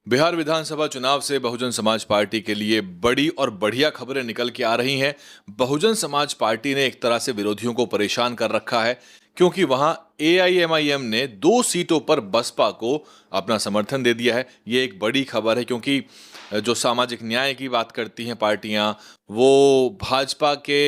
बिहार विधानसभा चुनाव से बहुजन समाज पार्टी के लिए बड़ी और बढ़िया खबरें निकल के आ रही हैं। बहुजन समाज पार्टी ने एक तरह से विरोधियों को परेशान कर रखा है, क्योंकि वहां एआईएमआईएम ने 2 सीटों पर बसपा को अपना समर्थन दे दिया है। ये एक बड़ी खबर है, क्योंकि जो सामाजिक न्याय की बात करती हैं पार्टियां, वो भाजपा के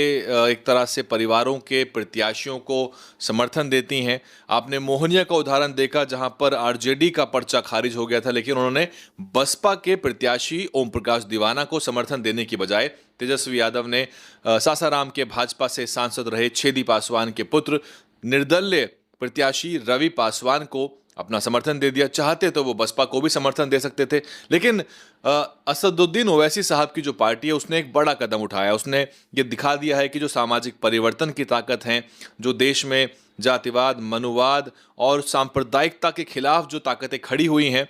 एक तरह से परिवारों के प्रत्याशियों को समर्थन देती हैं। आपने मोहनिया का उदाहरण देखा, जहां पर आरजेडी का पर्चा खारिज हो गया था, लेकिन उन्होंने बसपा के प्रत्याशी ओम प्रकाश दीवाना को समर्थन देने की बजाय तेजस्वी यादव ने सासाराम के भाजपा से सांसद रहे छेदी पासवान के पुत्र निर्दलीय प्रत्याशी रवि पासवान को अपना समर्थन दे दिया। चाहते तो वो बसपा को भी समर्थन दे सकते थे, लेकिन असदुद्दीन ओवैसी साहब की जो पार्टी है उसने एक बड़ा कदम उठाया। उसने ये दिखा दिया है कि जो सामाजिक परिवर्तन की ताकत है, जो देश में जातिवाद, मनुवाद और सांप्रदायिकता के खिलाफ जो ताकतें खड़ी हुई हैं,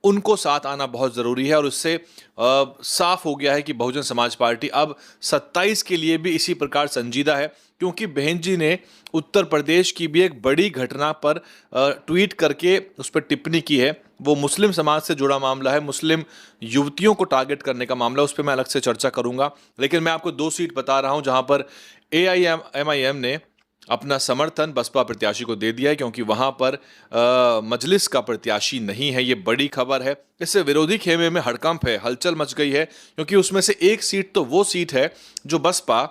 उनको साथ आना बहुत ज़रूरी है। और उससे साफ हो गया है कि बहुजन समाज पार्टी अब 27 के लिए भी इसी प्रकार संजीदा है, क्योंकि बहन जी ने उत्तर प्रदेश की भी एक बड़ी घटना पर ट्वीट करके उस पर टिप्पणी की है। वो मुस्लिम समाज से जुड़ा मामला है, मुस्लिम युवतियों को टारगेट करने का मामला, उस पर मैं अलग से चर्चा करूंगा। लेकिन मैं आपको 2 सीट बता रहा हूं जहां पर एआईएमआईएम ने अपना समर्थन बसपा प्रत्याशी को दे दिया है, क्योंकि वहां पर मजलिस का प्रत्याशी नहीं है। ये बड़ी खबर है। इससे विरोधी खेमे में हड़कंप है, हलचल मच गई है, क्योंकि उसमें से एक सीट तो वो सीट है जो बसपा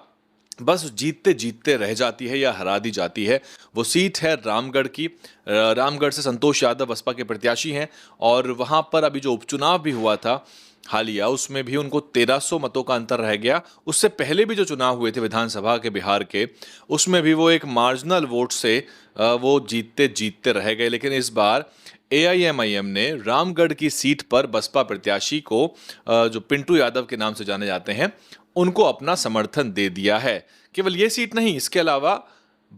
बस जीतते जीतते रह जाती है या हरा दी जाती है। वो सीट है रामगढ़ की। रामगढ़ से संतोष यादव बसपा के प्रत्याशी हैं, और वहां पर अभी जो उपचुनाव भी हुआ था हालिया, उसमें भी उनको 1300 मतों का अंतर रह गया। उससे पहले भी जो चुनाव हुए थे विधानसभा के बिहार के, उसमें भी वो एक मार्जिनल वोट से वो जीतते जीतते रह गए। लेकिन इस बार एआईएमआईएम ने रामगढ़ की सीट पर बसपा प्रत्याशी को, जो पिंटू यादव के नाम से जाने जाते हैं, उनको अपना समर्थन दे दिया है। केवल ये सीट नहीं, इसके अलावा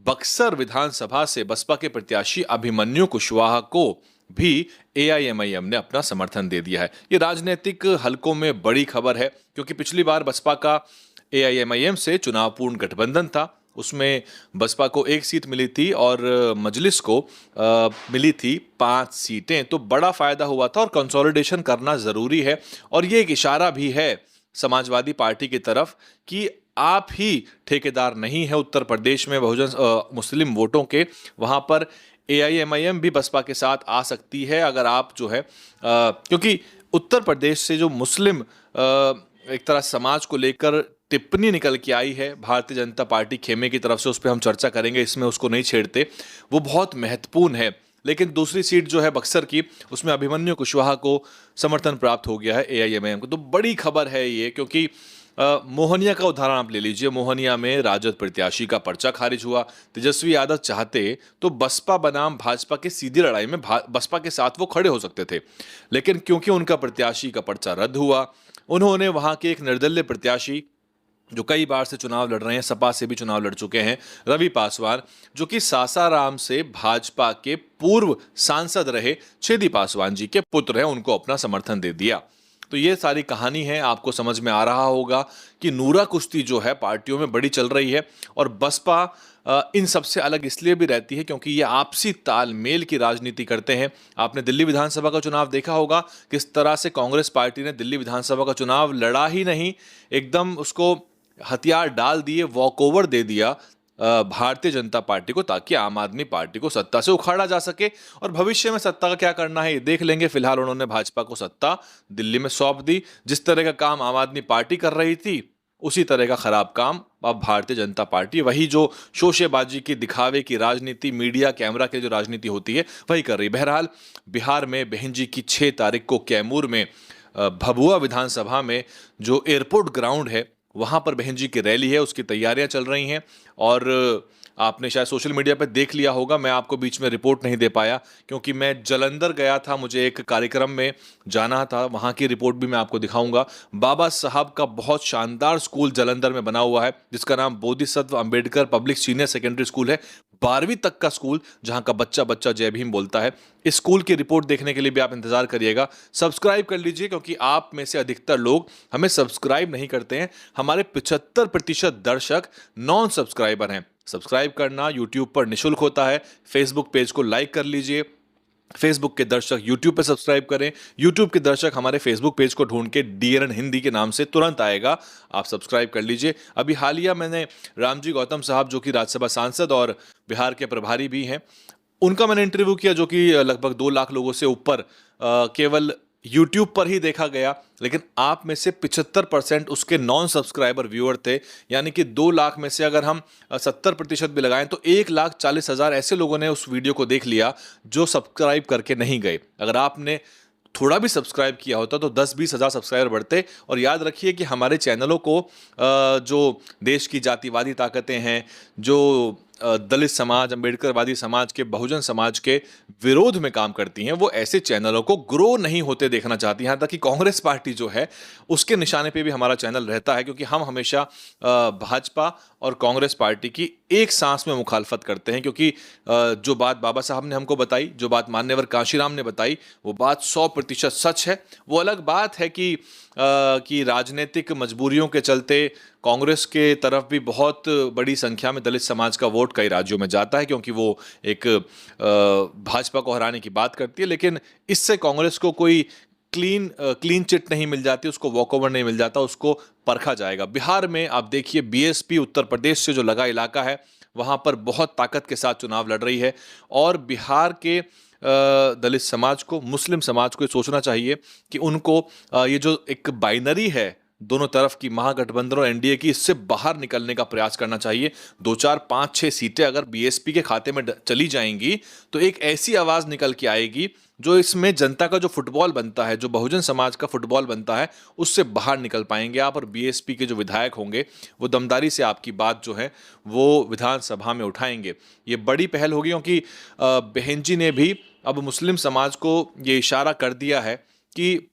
बक्सर विधानसभा से बसपा के प्रत्याशी अभिमन्यु कुशवाहा को भी एआईएमआईएम ने अपना समर्थन दे दिया है। ये राजनीतिक हलकों में बड़ी खबर है, क्योंकि पिछली बार बसपा का एआईएमआईएम से चुनावपूर्ण गठबंधन था। उसमें बसपा को 1 सीट मिली थी और मजलिस को मिली थी 5 सीटें। तो बड़ा फायदा हुआ था, और कंसोलिडेशन करना जरूरी है। और ये एक इशारा भी है समाजवादी पार्टी की तरफ कि आप ही ठेकेदार नहीं है उत्तर प्रदेश में बहुजन मुस्लिम वोटों के। वहां पर एआईएमआईएम भी बसपा के साथ आ सकती है, अगर आप जो है क्योंकि उत्तर प्रदेश से जो मुस्लिम एक तरह समाज को लेकर टिप्पणी निकल के आई है भारतीय जनता पार्टी खेमे की तरफ से, उस पर हम चर्चा करेंगे, इसमें उसको नहीं छेड़ते, वो बहुत महत्वपूर्ण है। लेकिन दूसरी सीट जो है बक्सर की, उसमें अभिमन्यु कुशवाहा को समर्थन प्राप्त हो गया है एआईएमआईएम को। तो बड़ी खबर है ये, क्योंकि मोहनिया का उदाहरण आप ले लीजिए। मोहनिया में राजद प्रत्याशी का पर्चा खारिज हुआ। तेजस्वी यादव चाहते तो बसपा बनाम भाजपा की सीधी लड़ाई में बसपा के साथ वो खड़े हो सकते थे, लेकिन क्योंकि उनका प्रत्याशी का पर्चा रद्द हुआ, उन्होंने वहां के एक निर्दलीय प्रत्याशी जो कई बार से चुनाव लड़ रहे हैं, सपा से भी चुनाव लड़ चुके हैं, रवि पासवान, जो कि सासाराम से भाजपा के पूर्व सांसद रहे छेदी पासवान जी के पुत्र हैं, उनको अपना समर्थन दे दिया। तो ये सारी कहानी है। आपको समझ में आ रहा होगा कि नूरा कुश्ती जो है पार्टियों में बड़ी चल रही है, और बसपा इन सबसे अलग इसलिए भी रहती है क्योंकि ये आपसी तालमेल की राजनीति करते हैं। आपने दिल्ली विधानसभा का चुनाव देखा होगा, किस तरह से कांग्रेस पार्टी ने दिल्ली विधानसभा का चुनाव लड़ा ही नहीं, एकदम उसको हथियार डाल दिए, वॉकओवर दे दिया भारतीय जनता पार्टी को, ताकि आम आदमी पार्टी को सत्ता से उखाड़ा जा सके। और भविष्य में सत्ता का क्या करना है ये देख लेंगे। फिलहाल उन्होंने भाजपा को सत्ता दिल्ली में सौंप दी। जिस तरह का काम आम आदमी पार्टी कर रही थी, उसी तरह का खराब काम अब भारतीय जनता पार्टी, वही जो शोशेबाजी की, दिखावे की राजनीति, मीडिया कैमरा की जो राजनीति होती है, वही कर रही। बहरहाल बिहार में बहन जी की 6 तारीख को कैमूर में भभुआ विधानसभा में जो एयरपोर्ट ग्राउंड है, वहां पर बहन जी की रैली है, उसकी तैयारियां चल रही हैं। और आपने शायद सोशल मीडिया पर देख लिया होगा, मैं आपको बीच में रिपोर्ट नहीं दे पाया क्योंकि मैं जलंधर गया था, मुझे एक कार्यक्रम में जाना था। वहां की रिपोर्ट भी मैं आपको दिखाऊंगा। बाबा साहब का बहुत शानदार स्कूल जलंधर में बना हुआ है, जिसका नाम Bodhisattva Ambedkar public senior secondary school है। 12वीं तक का स्कूल, जहां का बच्चा बच्चा जय भीम बोलता है। इस स्कूल की रिपोर्ट देखने के लिए भी आप इंतजार करिएगा। सब्सक्राइब कर लीजिए, क्योंकि आप में से अधिकतर लोग हमें सब्सक्राइब नहीं करते हैं। हमारे 75% दर्शक नॉन सब्सक्राइबर हैं। सब्सक्राइब करना यूट्यूब पर निःशुल्क होता है। फेसबुक पेज को लाइक कर लीजिए, फेसबुक के दर्शक यूट्यूब पे सब्सक्राइब करें, यूट्यूब के दर्शक हमारे फेसबुक पेज को ढूंढ के डीएनएन हिंदी के नाम से तुरंत आएगा, आप सब्सक्राइब कर लीजिए। अभी हालिया मैंने रामजी गौतम साहब जो कि राज्यसभा सांसद और बिहार के प्रभारी भी हैं, उनका मैंने इंटरव्यू किया जो कि लगभग 2 लाख लोगों से ऊपर केवल यूट्यूब पर ही देखा गया, लेकिन आप में से 75% उसके नॉन सब्सक्राइबर व्यूअर थे। यानी कि 2 लाख में से अगर हम 70% भी लगाएं तो 1,40,000 ऐसे लोगों ने उस वीडियो को देख लिया जो सब्सक्राइब करके नहीं गए। अगर आपने थोड़ा भी सब्सक्राइब किया होता तो 10-20 हज़ार सब्सक्राइबर बढ़ते। और याद रखिए कि हमारे चैनलों को जो देश की जातिवादी ताकतें हैं, जो दलित समाज, अंबेडकरवादी समाज के, बहुजन समाज के विरोध में काम करती हैं, वो ऐसे चैनलों को ग्रो नहीं होते देखना चाहती हैं। यहाँ तक कि कांग्रेस पार्टी जो है उसके निशाने पे भी हमारा चैनल रहता है, क्योंकि हम हमेशा भाजपा और कांग्रेस पार्टी की एक सांस में मुखालफत करते हैं। क्योंकि जो बात बाबा साहब ने हमको बताई, जो बात मान्यवर कांशीराम ने बताई, वो बात 100% सच है। वो अलग बात है कि राजनीतिक मजबूरियों के चलते कांग्रेस के तरफ भी बहुत बड़ी संख्या में दलित समाज का वोट कई राज्यों में जाता है, क्योंकि वो एक भाजपा को हराने की बात करती है। लेकिन इससे कांग्रेस को कोई क्लीन चिट नहीं मिल जाती, उसको वॉकओवर नहीं मिल जाता, उसको परखा जाएगा। बिहार में आप देखिए, बीएसपी उत्तर प्रदेश से जो लगा इलाका है, वहां पर बहुत ताकत के साथ चुनाव लड़ रही है। और बिहार के दलित समाज को, मुस्लिम समाज को ये सोचना चाहिए कि उनको ये जो एक बाइनरी है दोनों तरफ की, महागठबंधन और एनडीए की, इससे बाहर निकलने का प्रयास करना चाहिए। 2, 4, 5, 6 सीटें अगर बीएसपी के खाते में चली जाएंगी तो एक ऐसी आवाज निकल के आएगी जो इसमें जनता का जो फुटबॉल बनता है, जो बहुजन समाज का फुटबॉल बनता है, उससे बाहर निकल पाएंगे आप। और बीएसपी के जो विधायक होंगे वो दमदारी से आपकी बात जो है वो विधानसभा में उठाएंगे। ये बड़ी पहल होगी, क्योंकि बहन जी ने भी अब मुस्लिम समाज को ये इशारा कर दिया है कि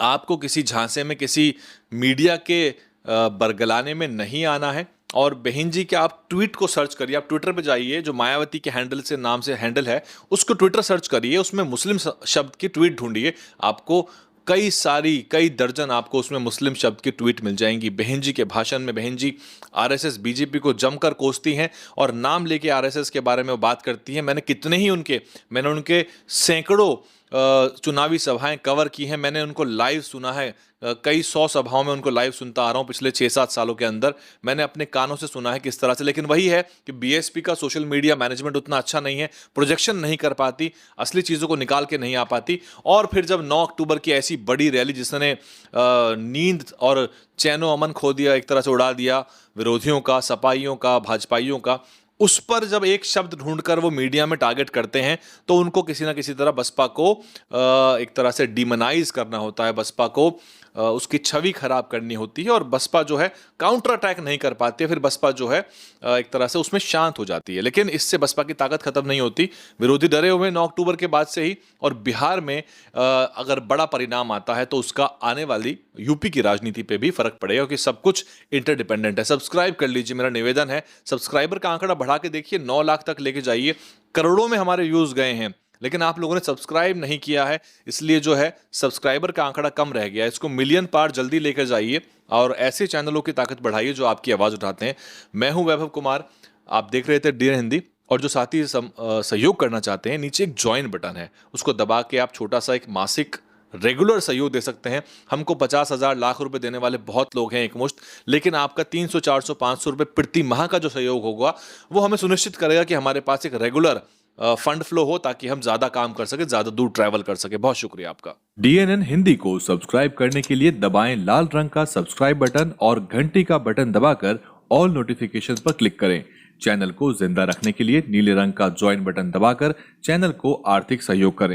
आपको किसी झांसे में, किसी मीडिया के बरगलाने में नहीं आना है। और बहन जी के आप ट्वीट को सर्च करिए, आप ट्विटर पे जाइए, जो मायावती के हैंडल से नाम से हैंडल है उसको ट्विटर सर्च करिए, उसमें मुस्लिम शब्द की ट्वीट ढूंढिए, आपको कई दर्जन आपको उसमें मुस्लिम शब्द की ट्वीट मिल जाएंगी। बहन जी के भाषण में बहन जी आरएसएस बीजेपी को जमकर कोसती हैं और नाम लेके आरएसएस के बारे में वो बात करती हैं। मैंने उनके सैकड़ों चुनावी सभाएं कवर की हैं, मैंने उनको लाइव सुना है, कई 100 सभाओं में उनको लाइव सुनता आ रहा हूं पिछले 6-7 सालों के अंदर। मैंने अपने कानों से सुना है किस तरह से। लेकिन वही है कि बीएसपी का सोशल मीडिया मैनेजमेंट उतना अच्छा नहीं है, प्रोजेक्शन नहीं कर पाती, असली चीज़ों को निकाल के नहीं आ पाती। और फिर जब 9 अक्टूबर की ऐसी बड़ी रैली जिसने नींद और चैनो अमन खो दिया, एक तरह से उड़ा दिया विरोधियों का, सपाइयों का, भाजपाइयों का, उस पर जब एक शब्द ढूंढकर वो मीडिया में टारगेट करते हैं तो उनको किसी ना किसी तरह बसपा को एक तरह से डिमोनाइज करना होता है, बसपा को उसकी छवि खराब करनी होती है। और बसपा जो है काउंटर अटैक नहीं कर पाती है, फिर बसपा जो है एक तरह से उसमें शांत हो जाती है। लेकिन इससे बसपा की ताकत खत्म नहीं होती, विरोधी डरे हुए 9 अक्टूबर के बाद से ही। और बिहार में अगर बड़ा परिणाम आता है तो उसका आने वाली यूपी की राजनीति पे भी फर्क पड़ेगा, क्योंकि सब कुछ इंटरडिपेंडेंट है। सब्सक्राइब कर लीजिए, मेरा निवेदन है। सब्सक्राइबर का आंकड़ा बढ़ा के देखिए, 9 लाख तक लेके जाइए। करोड़ों में हमारे व्यूज गए हैं, लेकिन आप लोगों ने सब्सक्राइब नहीं किया है, इसलिए जो है सब्सक्राइबर का आंकड़ा कम रह गया है। इसको मिलियन पार जल्दी लेकर जाइए और ऐसे चैनलों की ताकत बढ़ाइए जो आपकी आवाज़ उठाते हैं। मैं हूं वैभव कुमार, आप देख रहे थे डीएनएन हिंदी। और जो साथी सहयोग करना चाहते हैं, नीचे एक ज्वाइन बटन है, उसको दबा के आप छोटा सा एक मासिक रेगुलर सहयोग दे सकते हैं। हमको 50,000 लाख रुपए देने वाले बहुत लोग हैं एकमुश्त, लेकिन आपका 300, 400, 500 रुपए प्रति माह का जो सहयोग होगा वो हमें सुनिश्चित करेगा कि हमारे पास एक रेगुलर फंड फ्लो हो, ताकि हम ज्यादा काम कर सके, ज्यादा दूर ट्रैवल कर सके। बहुत शुक्रिया आपका। डीएनएन हिंदी को सब्सक्राइब करने के लिए दबाएं लाल रंग का सब्सक्राइब बटन और घंटी का बटन दबाकर ऑल नोटिफिकेशन पर क्लिक करें। चैनल को जिंदा रखने के लिए नीले रंग का ज्वाइन बटन दबाकर चैनल को आर्थिक सहयोग करें।